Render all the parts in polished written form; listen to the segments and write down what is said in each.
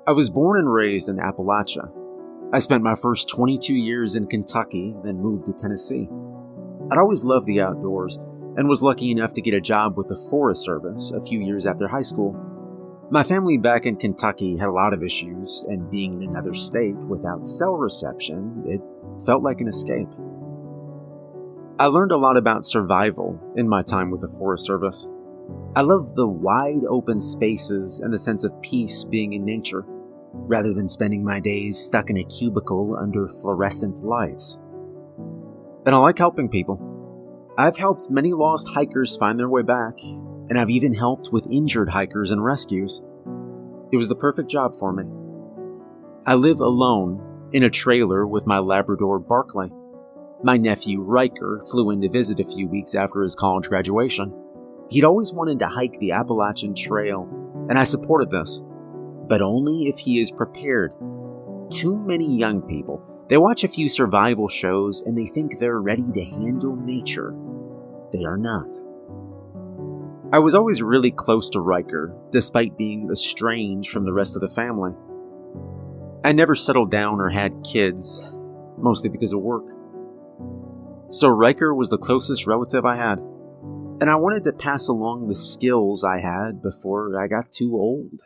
I was born and raised in Appalachia. I spent my first 22 years in Kentucky, then moved to Tennessee. I'd always loved the outdoors and was lucky enough to get a job with the Forest Service a few years after high school. My family back in Kentucky had a lot of issues, and being in another state without cell reception, it felt like an escape. I learned a lot about survival in my time with the Forest Service. I love the wide open spaces and the sense of peace being in nature, rather than spending my days stuck in a cubicle under fluorescent lights. And I like helping people. I've helped many lost hikers find their way back, and I've even helped with injured hikers and rescues. It was the perfect job for me. I live alone in a trailer with my Labrador Barkley. My nephew Riker flew in to visit a few weeks after his college graduation. He'd always wanted to hike the Appalachian Trail, and I supported this, but only if he is prepared. Too many young people, they watch a few survival shows and they think they're ready to handle nature. They are not. I was always really close to Riker, despite being estranged from the rest of the family. I never settled down or had kids, mostly because of work. So Riker was the closest relative I had, and I wanted to pass along the skills I had before I got too old.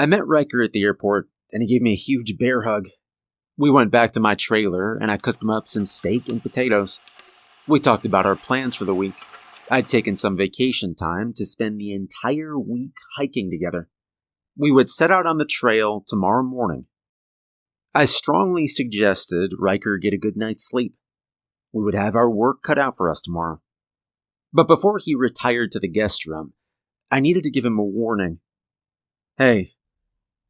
I met Riker at the airport, and he gave me a huge bear hug. We went back to my trailer, and I cooked him up some steak and potatoes. We talked about our plans for the week. I'd taken some vacation time to spend the entire week hiking together. We would set out on the trail tomorrow morning. I strongly suggested Riker get a good night's sleep. We would have our work cut out for us tomorrow. But before he retired to the guest room, I needed to give him a warning. Hey,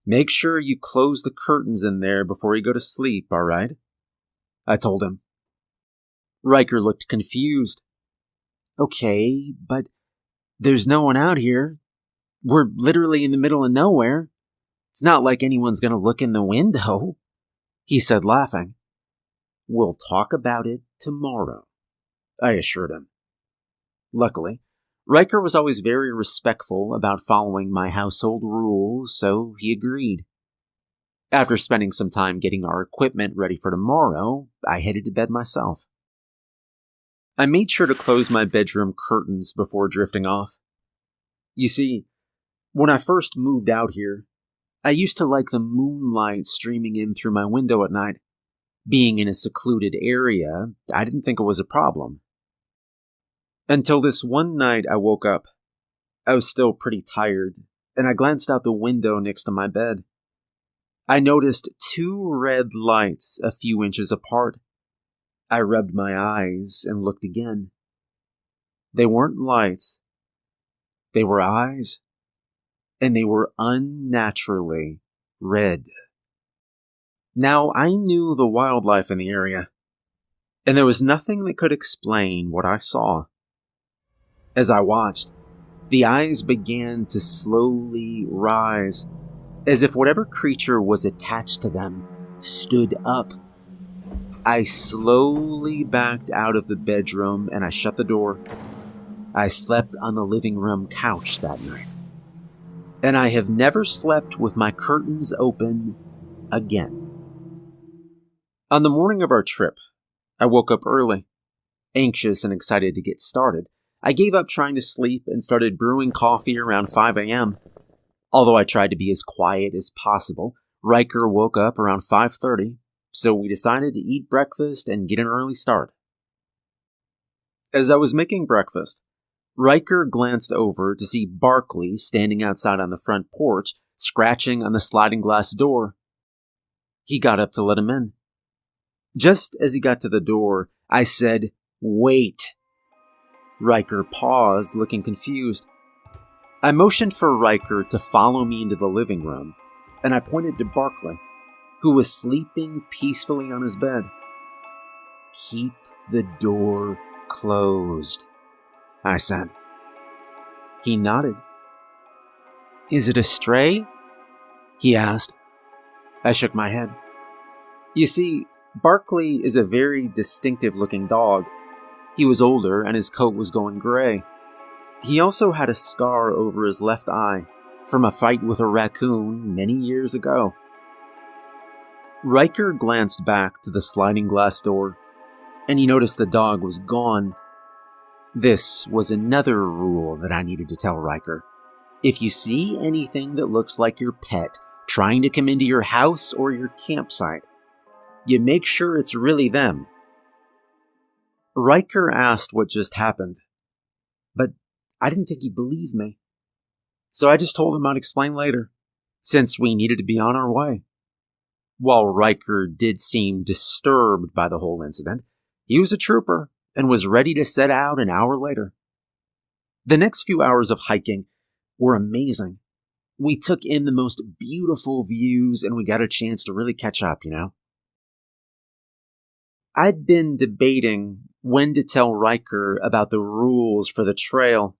make sure you close the curtains in there before you go to sleep, all right? I told him. Riker looked confused. Okay, but there's no one out here. We're literally in the middle of nowhere. It's not like anyone's going to look in the window, he said, laughing. We'll talk about it tomorrow, I assured him. Luckily, Riker was always very respectful about following my household rules, so he agreed. After spending some time getting our equipment ready for tomorrow, I headed to bed myself. I made sure to close my bedroom curtains before drifting off. You see, when I first moved out here, I used to like the moonlight streaming in through my window at night. Being in a secluded area, I didn't think it was a problem. Until this one night I woke up. I was still pretty tired, and I glanced out the window next to my bed. I noticed two red lights a few inches apart. I rubbed my eyes and looked again. They weren't lights. They were eyes, and they were unnaturally red. Now, I knew the wildlife in the area, and there was nothing that could explain what I saw. As I watched, the eyes began to slowly rise, as if whatever creature was attached to them stood up. I slowly backed out of the bedroom and I shut the door. I slept on the living room couch that night, and I have never slept with my curtains open again. On the morning of our trip, I woke up early, anxious and excited to get started. I gave up trying to sleep and started brewing coffee around 5 a.m. Although I tried to be as quiet as possible, Riker woke up around 5:30, so we decided to eat breakfast and get an early start. As I was making breakfast, Riker glanced over to see Barkley standing outside on the front porch, scratching on the sliding glass door. He got up to let him in. Just as he got to the door, I said, "Wait." Riker paused, looking confused. I motioned for Riker to follow me into the living room, and I pointed to Barkley, who was sleeping peacefully on his bed. "Keep the door closed," I said. He nodded. "Is it a stray?" he asked. I shook my head. You see, Barkley is a very distinctive-looking dog. He was older and his coat was going gray. He also had a scar over his left eye, from a fight with a raccoon many years ago. Riker glanced back to the sliding glass door, and he noticed the dog was gone. This was another rule that I needed to tell Riker. If you see anything that looks like your pet trying to come into your house or your campsite, you make sure it's really them. Riker asked what just happened, but I didn't think he'd believe me. So I just told him I'd explain later, since we needed to be on our way. While Riker did seem disturbed by the whole incident, he was a trooper and was ready to set out an hour later. The next few hours of hiking were amazing. We took in the most beautiful views and we got a chance to really catch up, I'd been debating when to tell Riker about the rules for the trail,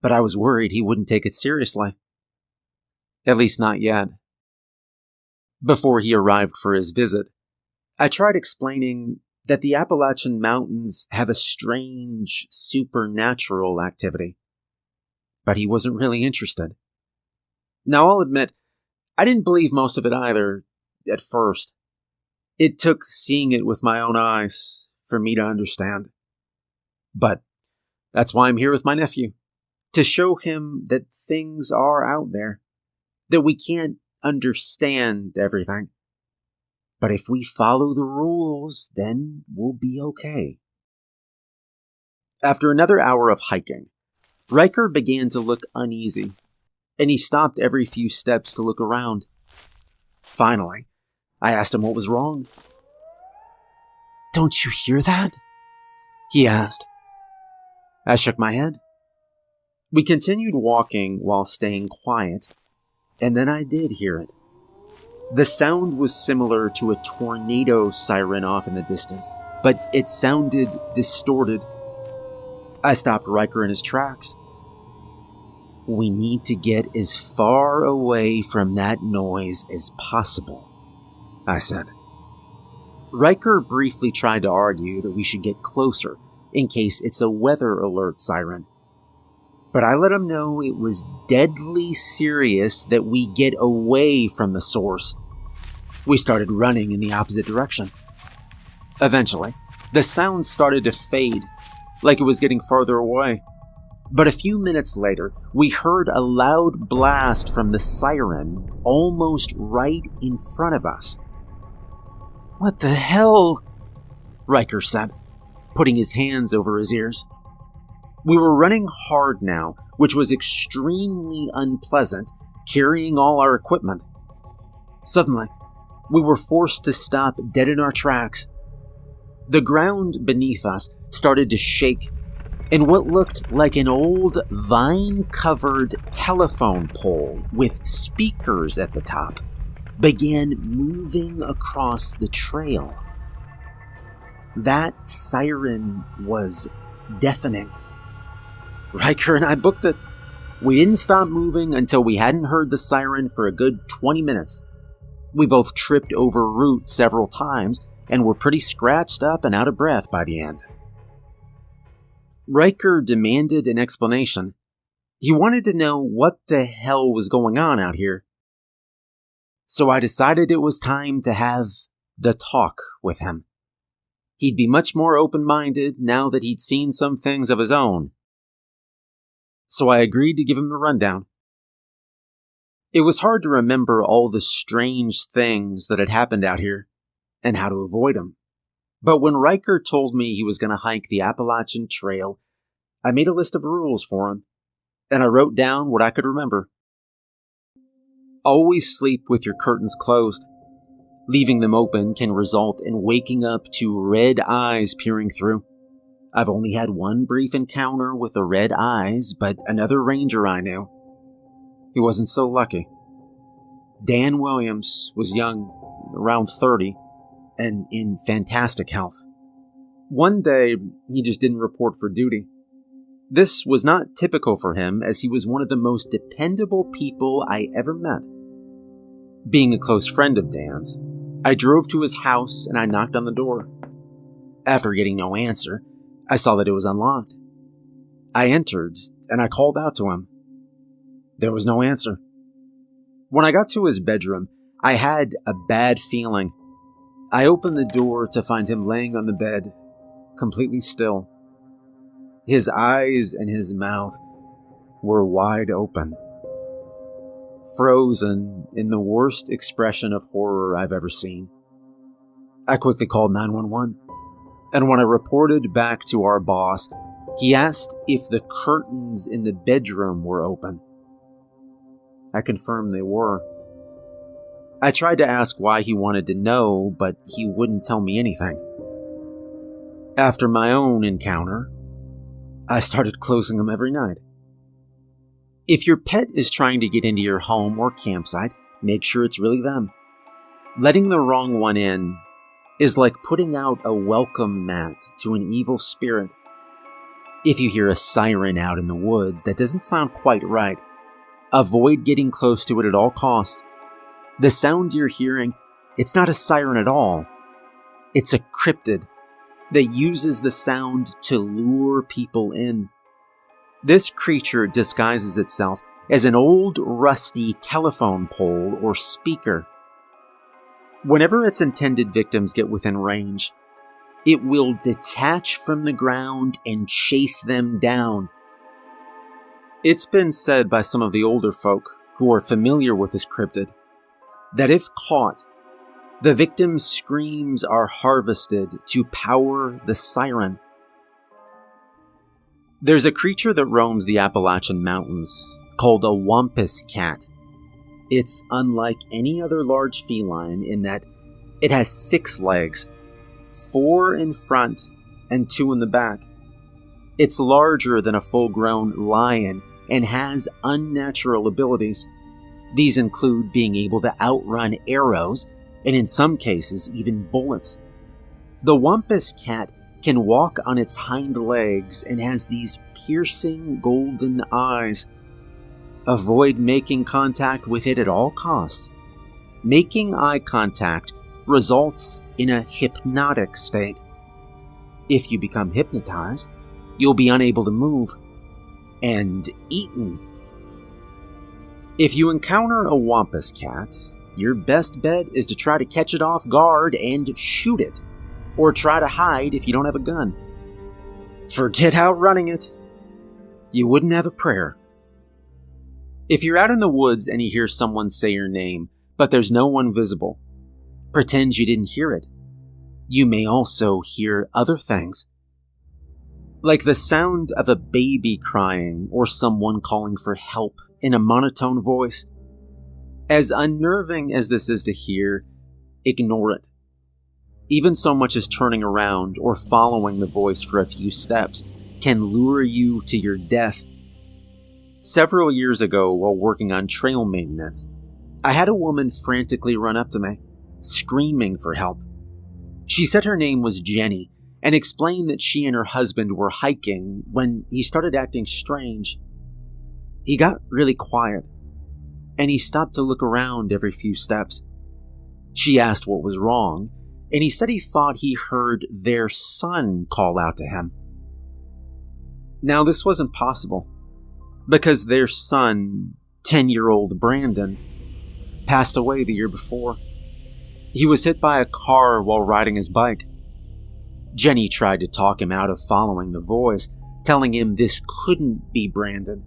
but I was worried he wouldn't take it seriously. At least not yet. Before he arrived for his visit, I tried explaining that the Appalachian Mountains have a strange, supernatural activity. But he wasn't really interested. Now, I'll admit, I didn't believe most of it either, at first. It took seeing it with my own eyes for me to understand. But that's why I'm here with my nephew, to show him that things are out there, that we can't understand everything. But if we follow the rules, then we'll be okay. After another hour of hiking, Riker began to look uneasy, and he stopped every few steps to look around. Finally, I asked him what was wrong. "Don't you hear that?" he asked. I shook my head. We continued walking while staying quiet, and then I did hear it. The sound was similar to a tornado siren off in the distance, but it sounded distorted. I stopped Riker in his tracks. "We need to get as far away from that noise as possible," I said. Riker briefly tried to argue that we should get closer in case it's a weather alert siren. But I let him know it was deadly serious that we get away from the source. We started running in the opposite direction. Eventually, the sound started to fade, like it was getting farther away. But a few minutes later, we heard a loud blast from the siren almost right in front of us. "What the hell?" Riker said, putting his hands over his ears. We were running hard now, which was extremely unpleasant, carrying all our equipment. Suddenly, we were forced to stop dead in our tracks. The ground beneath us started to shake, and what looked like an old vine-covered telephone pole with speakers at the top began moving across the trail. That siren was deafening. Riker and I booked it. We didn't stop moving until we hadn't heard the siren for a good 20 minutes. We both tripped over roots several times and were pretty scratched up and out of breath by the end. Riker demanded an explanation. He wanted to know what the hell was going on out here. So I decided it was time to have the talk with him. He'd be much more open-minded now that he'd seen some things of his own. So I agreed to give him the rundown. It was hard to remember all the strange things that had happened out here, and how to avoid them. But when Riker told me he was going to hike the Appalachian Trail, I made a list of rules for him, and I wrote down what I could remember. Always sleep with your curtains closed. Leaving them open can result in waking up to red eyes peering through. I've only had one brief encounter with the red eyes, but another ranger I knew. He wasn't so lucky. Dan Williams was young, around 30, and in fantastic health. One day, he just didn't report for duty. This was not typical for him, as he was one of the most dependable people I ever met. Being a close friend of Dan's, I drove to his house and I knocked on the door. After getting no answer, I saw that it was unlocked. I entered and I called out to him. There was no answer. When I got to his bedroom, I had a bad feeling. I opened the door to find him laying on the bed, completely still. His eyes and his mouth were wide open, frozen in the worst expression of horror I've ever seen. I quickly called 911, and when I reported back to our boss, he asked if the curtains in the bedroom were open. I confirmed they were. I tried to ask why he wanted to know, but he wouldn't tell me anything. After my own encounter, I started closing them every night. If your pet is trying to get into your home or campsite, make sure it's really them. Letting the wrong one in is like putting out a welcome mat to an evil spirit. If you hear a siren out in the woods that doesn't sound quite right, avoid getting close to it at all costs. The sound you're hearing, it's not a siren at all. It's a cryptid that uses the sound to lure people in. This creature disguises itself as an old, rusty telephone pole or speaker. Whenever its intended victims get within range, it will detach from the ground and chase them down. It's been said by some of the older folk who are familiar with this cryptid that if caught, the victim's screams are harvested to power the siren. There's a creature that roams the Appalachian Mountains called a wampus cat. It's unlike any other large feline in that it has 6 legs, 4 in front and 2 in the back. It's larger than a full-grown lion and has unnatural abilities. These include being able to outrun arrows and in some cases even bullets. The wampus cat can walk on its hind legs and has these piercing golden eyes. Avoid making contact with it at all costs. Making eye contact results in a hypnotic state. If you become hypnotized, you'll be unable to move and eaten. If you encounter a wampus cat, your best bet is to try to catch it off guard and shoot it, or try to hide if you don't have a gun. Forget outrunning it. You wouldn't have a prayer. If you're out in the woods and you hear someone say your name, but there's no one visible, pretend you didn't hear it. You may also hear other things, like the sound of a baby crying or someone calling for help in a monotone voice. As unnerving as this is to hear, ignore it. Even so much as turning around or following the voice for a few steps can lure you to your death. Several years ago, while working on trail maintenance, I had a woman frantically run up to me, screaming for help. She said her name was Jenny and explained that she and her husband were hiking when he started acting strange. He got really quiet, and he stopped to look around every few steps. She asked what was wrong, and he said he thought he heard their son call out to him. Now, this wasn't possible, because their son, 10-year-old Brandon, passed away the year before. He was hit by a car while riding his bike. Jenny tried to talk him out of following the voice, telling him this couldn't be Brandon.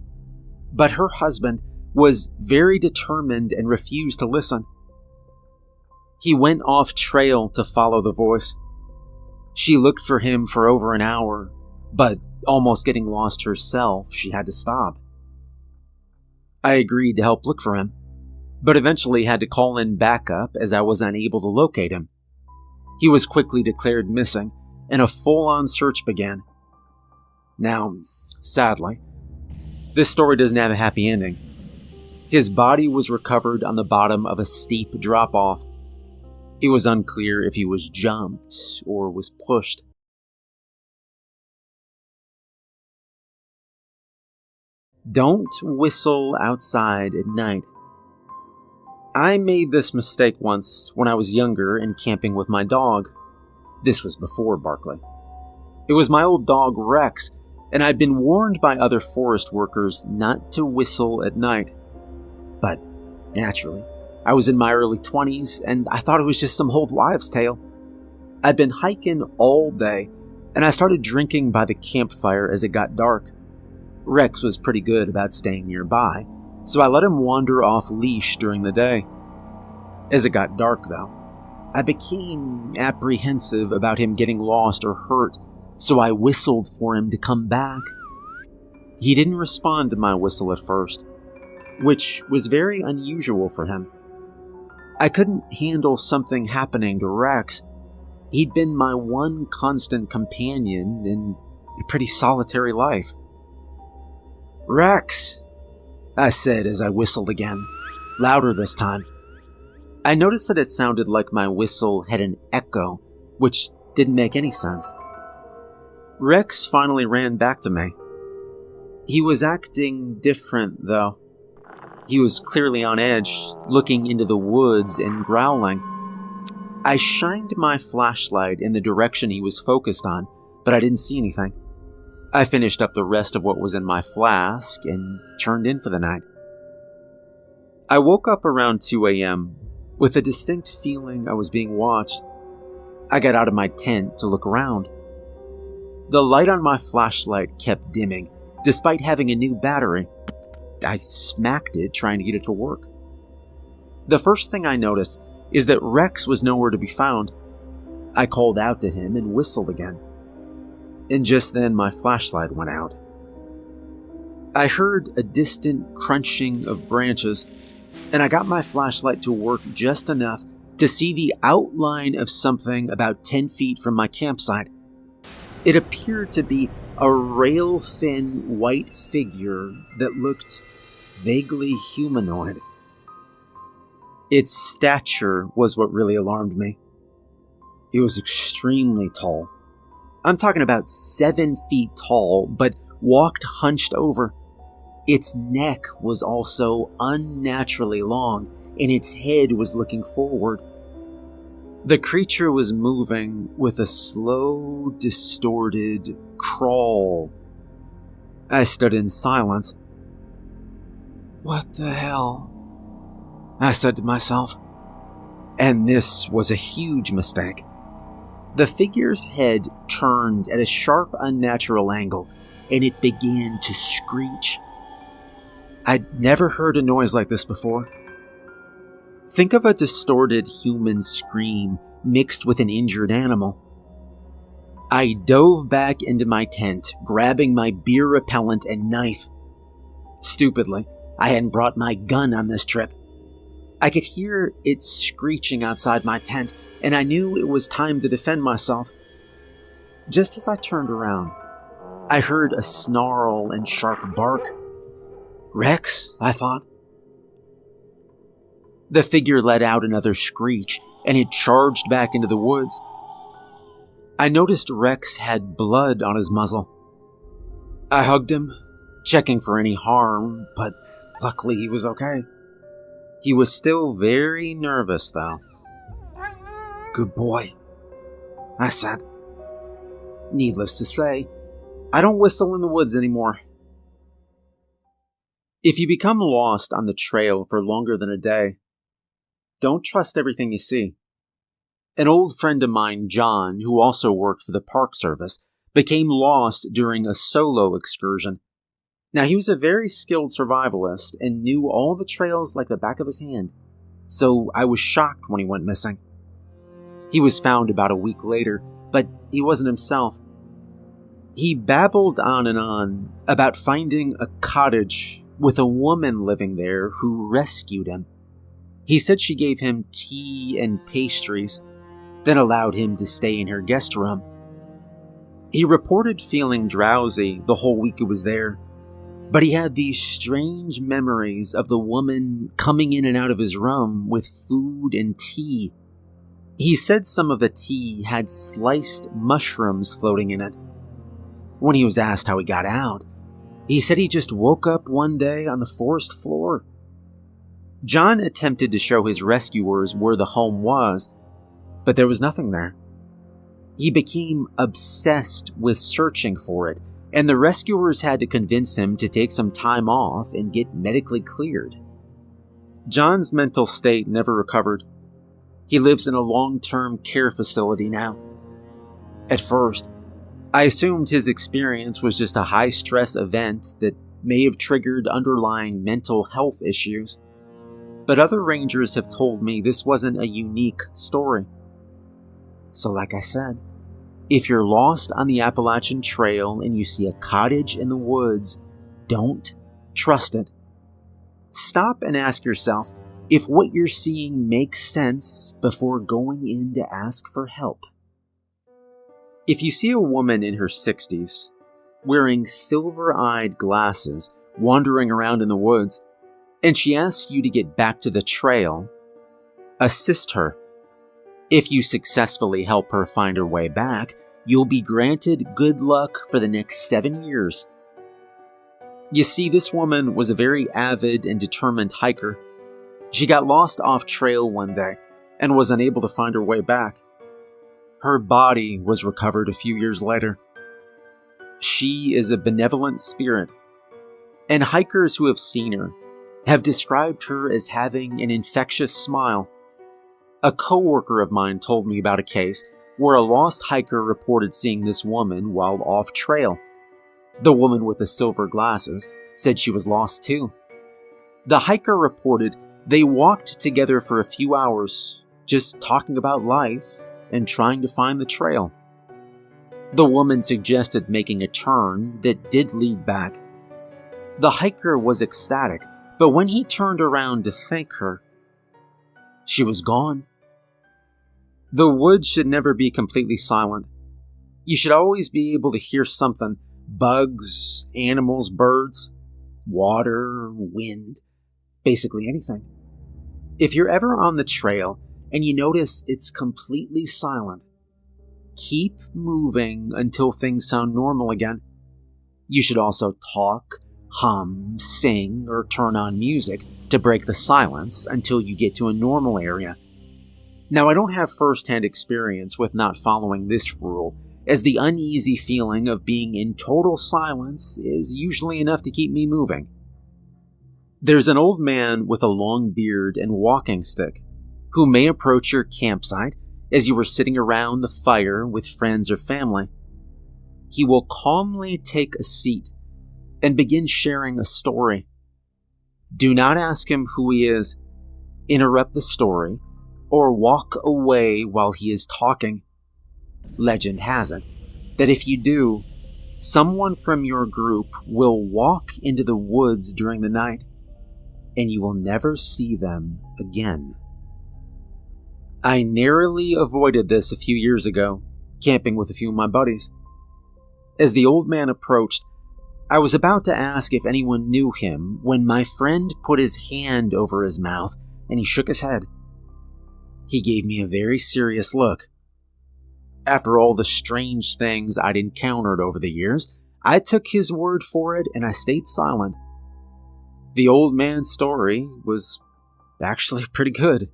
But her husband was very determined and refused to listen. He went off trail to follow the voice. She looked for him for over an hour, but almost getting lost herself, she had to stop. I agreed to help look for him, but eventually had to call in backup as I was unable to locate him. He was quickly declared missing, and a full-on search began. Now, sadly, this story doesn't have a happy ending. His body was recovered on the bottom of a steep drop-off. It was unclear if he was jumped or was pushed. Don't whistle outside at night. I made this mistake once when I was younger and camping with my dog. This was before Barkley. It was my old dog Rex, and I'd been warned by other forest workers not to whistle at night. But, naturally, I was in my early 20s, and I thought it was just some old wives' tale. I'd been hiking all day, and I started drinking by the campfire as it got dark. Rex was pretty good about staying nearby, so I let him wander off leash during the day. As it got dark, though, I became apprehensive about him getting lost or hurt, so I whistled for him to come back. He didn't respond to my whistle at first, which was very unusual for him. I couldn't handle something happening to Rex. He'd been my one constant companion in a pretty solitary life. "Rex," I said as I whistled again, louder this time. I noticed that it sounded like my whistle had an echo, which didn't make any sense. Rex finally ran back to me. He was acting different, though. He was clearly on edge, looking into the woods and growling. I shined my flashlight in the direction he was focused on, but I didn't see anything. I finished up the rest of what was in my flask and turned in for the night. I woke up around 2 a.m. with a distinct feeling I was being watched. I got out of my tent to look around. The light on my flashlight kept dimming, despite having a new battery. I smacked it trying to get it to work. The first thing I noticed is that Rex was nowhere to be found. I called out to him and whistled again. And just then my flashlight went out. I heard a distant crunching of branches, and I got my flashlight to work just enough to see the outline of something about 10 feet from my campsite. It appeared to be a rail-thin white figure that looked vaguely humanoid. Its stature was what really alarmed me. It was extremely tall. I'm talking about 7 feet tall, but walked hunched over. Its neck was also unnaturally long, and its head was looking forward. The creature was moving with a slow, distorted crawl. I stood in silence. "What the hell?" I said to myself. And this was a huge mistake. The figure's head turned at a sharp, unnatural angle, and it began to screech. I'd never heard a noise like this before. Think of a distorted human scream mixed with an injured animal. I dove back into my tent, grabbing my beer repellent and knife. Stupidly, I hadn't brought my gun on this trip. I could hear it screeching outside my tent, and I knew it was time to defend myself. Just as I turned around, I heard a snarl and sharp bark. "Rex," I thought. The figure let out another screech, and it charged back into the woods. I noticed Rex had blood on his muzzle. I hugged him, checking for any harm, but luckily he was okay. He was still very nervous, though. "Good boy," I said. Needless to say, I don't whistle in the woods anymore. If you become lost on the trail for longer than a day, don't trust everything you see. An old friend of mine, John, who also worked for the Park Service, became lost during a solo excursion. Now, he was a very skilled survivalist and knew all the trails like the back of his hand, so I was shocked when he went missing. He was found about a week later, but he wasn't himself. He babbled on about finding a cottage with a woman living there who rescued him. He said she gave him tea and pastries, then allowed him to stay in her guest room. He reported feeling drowsy the whole week he was there, but he had these strange memories of the woman coming in and out of his room with food and tea. He said some of the tea had sliced mushrooms floating in it. When he was asked how he got out, he said he just woke up one day on the forest floor. John attempted to show his rescuers where the home was, but there was nothing there. He became obsessed with searching for it, and the rescuers had to convince him to take some time off and get medically cleared. John's mental state never recovered. He lives in a long-term care facility now. At first, I assumed his experience was just a high-stress event that may have triggered underlying mental health issues. But other rangers have told me this wasn't a unique story. So like I said, if you're lost on the Appalachian Trail and you see a cottage in the woods, don't trust it. Stop and ask yourself if what you're seeing makes sense before going in to ask for help. If you see a woman in her 60s, wearing silver-eyed glasses, wandering around in the woods, and she asks you to get back to the trail, assist her. If you successfully help her find her way back, you'll be granted good luck for the next 7 years. You see, this woman was a very avid and determined hiker. She got lost off trail one day and was unable to find her way back. Her body was recovered a few years later. She is a benevolent spirit, and hikers who have seen her have described her as having an infectious smile. A coworker of mine told me about a case where a lost hiker reported seeing this woman while off trail. The woman with the silver glasses said she was lost too. The hiker reported they walked together for a few hours, just talking about life and trying to find the trail. The woman suggested making a turn that did lead back. The hiker was ecstatic, but when he turned around to thank her, she was gone. The woods should never be completely silent. You should always be able to hear something. Bugs, animals, birds, water, wind, basically anything. If you're ever on the trail and you notice it's completely silent, keep moving until things sound normal again. You should also talk, hum, sing, or turn on music to break the silence until you get to a normal area. Now, I don't have first-hand experience with not following this rule, as the uneasy feeling of being in total silence is usually enough to keep me moving. There's an old man with a long beard and walking stick who may approach your campsite as you are sitting around the fire with friends or family. He will calmly take a seat and begin sharing a story. Do not ask him who he is, interrupt the story, or walk away while he is talking. Legend has it that if you do, someone from your group will walk into the woods during the night, and you will never see them again. I narrowly avoided this a few years ago, camping with a few of my buddies. As the old man approached, I was about to ask if anyone knew him when my friend put his hand over his mouth and he shook his head. He gave me a very serious look. After all the strange things I'd encountered over the years, I took his word for it and I stayed silent. The old man's story was actually pretty good.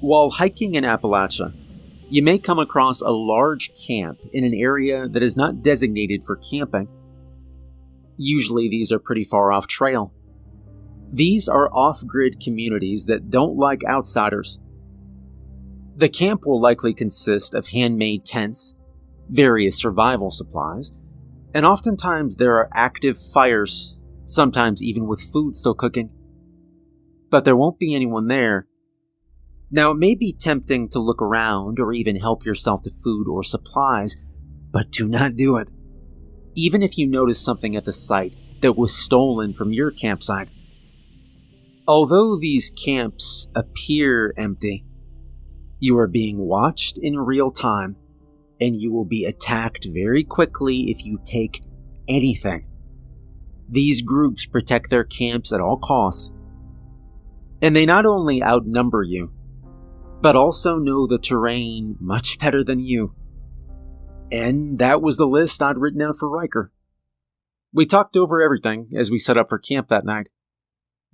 While hiking in Appalachia, you may come across a large camp in an area that is not designated for camping. Usually these are pretty far off trail. These are off-grid communities that don't like outsiders. The camp will likely consist of handmade tents, various survival supplies, and oftentimes there are active fires, sometimes even with food still cooking. But there won't be anyone there. Now, it may be tempting to look around or even help yourself to food or supplies, but do not do it. Even if you notice something at the site that was stolen from your campsite. Although these camps appear empty, you are being watched in real time, and you will be attacked very quickly if you take anything. These groups protect their camps at all costs, and they not only outnumber you, but also know the terrain much better than you. And that was the list I'd written out for Riker. We talked over everything as we set up for camp that night.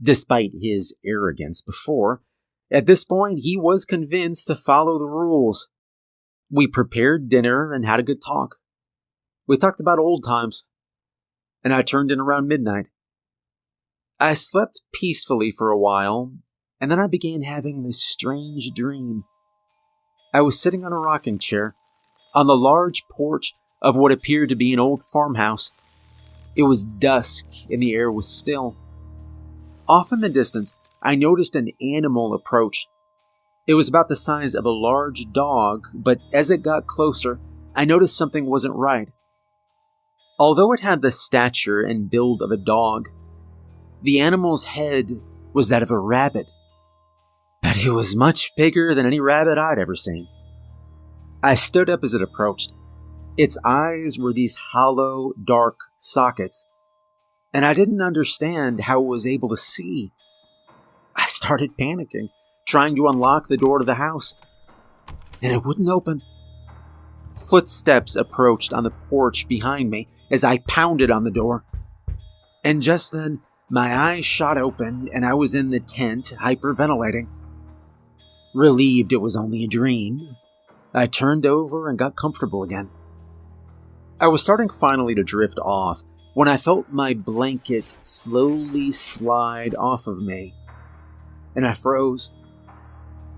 Despite his arrogance before, at this point he was convinced to follow the rules. We prepared dinner and had a good talk. We talked about old times, and I turned in around midnight. I slept peacefully for a while, and then I began having this strange dream. I was sitting on a rocking chair on the large porch of what appeared to be an old farmhouse. It was dusk and the air was still. Off in the distance, I noticed an animal approach. It was about the size of a large dog, but as it got closer, I noticed something wasn't right. Although it had the stature and build of a dog, the animal's head was that of a rabbit, but it was much bigger than any rabbit I'd ever seen. I stood up as it approached. Its eyes were these hollow, dark sockets, and I didn't understand how it was able to see. I started panicking, trying to unlock the door to the house, and it wouldn't open. Footsteps approached on the porch behind me as I pounded on the door. And just then, my eyes shot open and I was in the tent, hyperventilating. Relieved it was only a dream, I turned over and got comfortable again. I was starting finally to drift off when I felt my blanket slowly slide off of me, and I froze.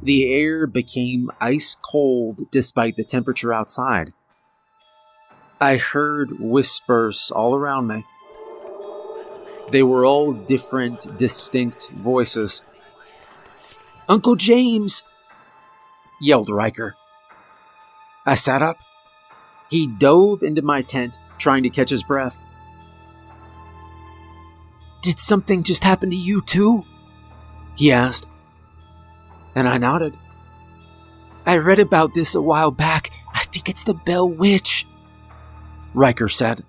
The air became ice cold despite the temperature outside. I heard whispers all around me. They were all different, distinct voices. "Uncle James!" yelled Riker. I sat up. He dove into my tent, trying to catch his breath. "Did something just happen to you too?" he asked. And I nodded. "I read about this a while back. I think it's the Bell Witch," Riker said.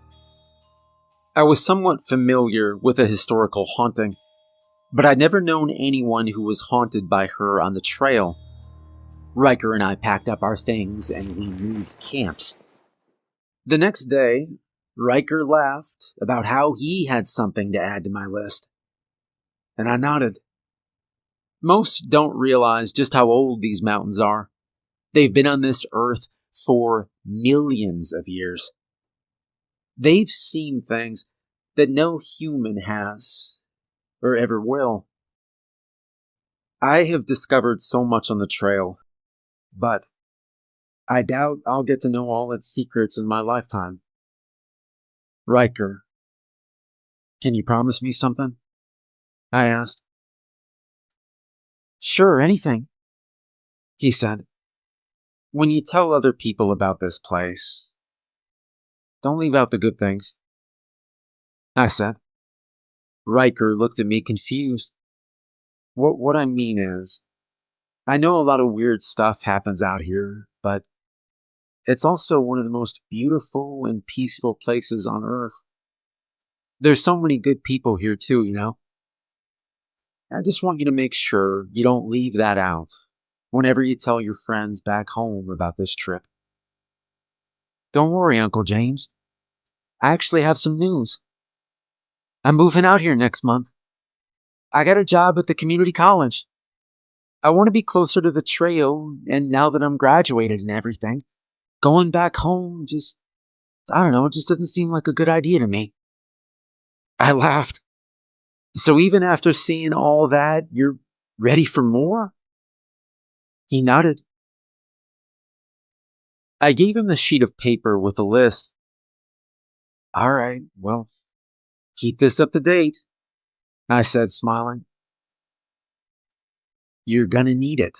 I was somewhat familiar with a historical haunting, but I'd never known anyone who was haunted by her on the trail. Riker and I packed up our things and we moved camps. The next day, Riker laughed about how he had something to add to my list, and I nodded. Most don't realize just how old these mountains are. They've been on this earth for millions of years. They've seen things that no human has or ever will. I have discovered so much on the trail, but I doubt I'll get to know all its secrets in my lifetime. Riker, can you promise me something? I asked. "Sure, anything," he said. "When you tell other people about this place, don't leave out the good things," I said. Riker looked at me confused. What I mean is, I know a lot of weird stuff happens out here, but it's also one of the most beautiful and peaceful places on Earth. There's so many good people here too, you know? I just want you to make sure you don't leave that out whenever you tell your friends back home about this trip. Don't worry, Uncle James. I actually have some news. I'm moving out here next month. I got a job at the community college. I want to be closer to the trail, and now that I'm graduated and everything, going back home I don't know, it just doesn't seem like a good idea to me. I laughed. "So even after seeing all that, you're ready for more?" He nodded. I gave him the sheet of paper with the list. "All right, well, keep this up to date," I said, smiling. "You're gonna need it."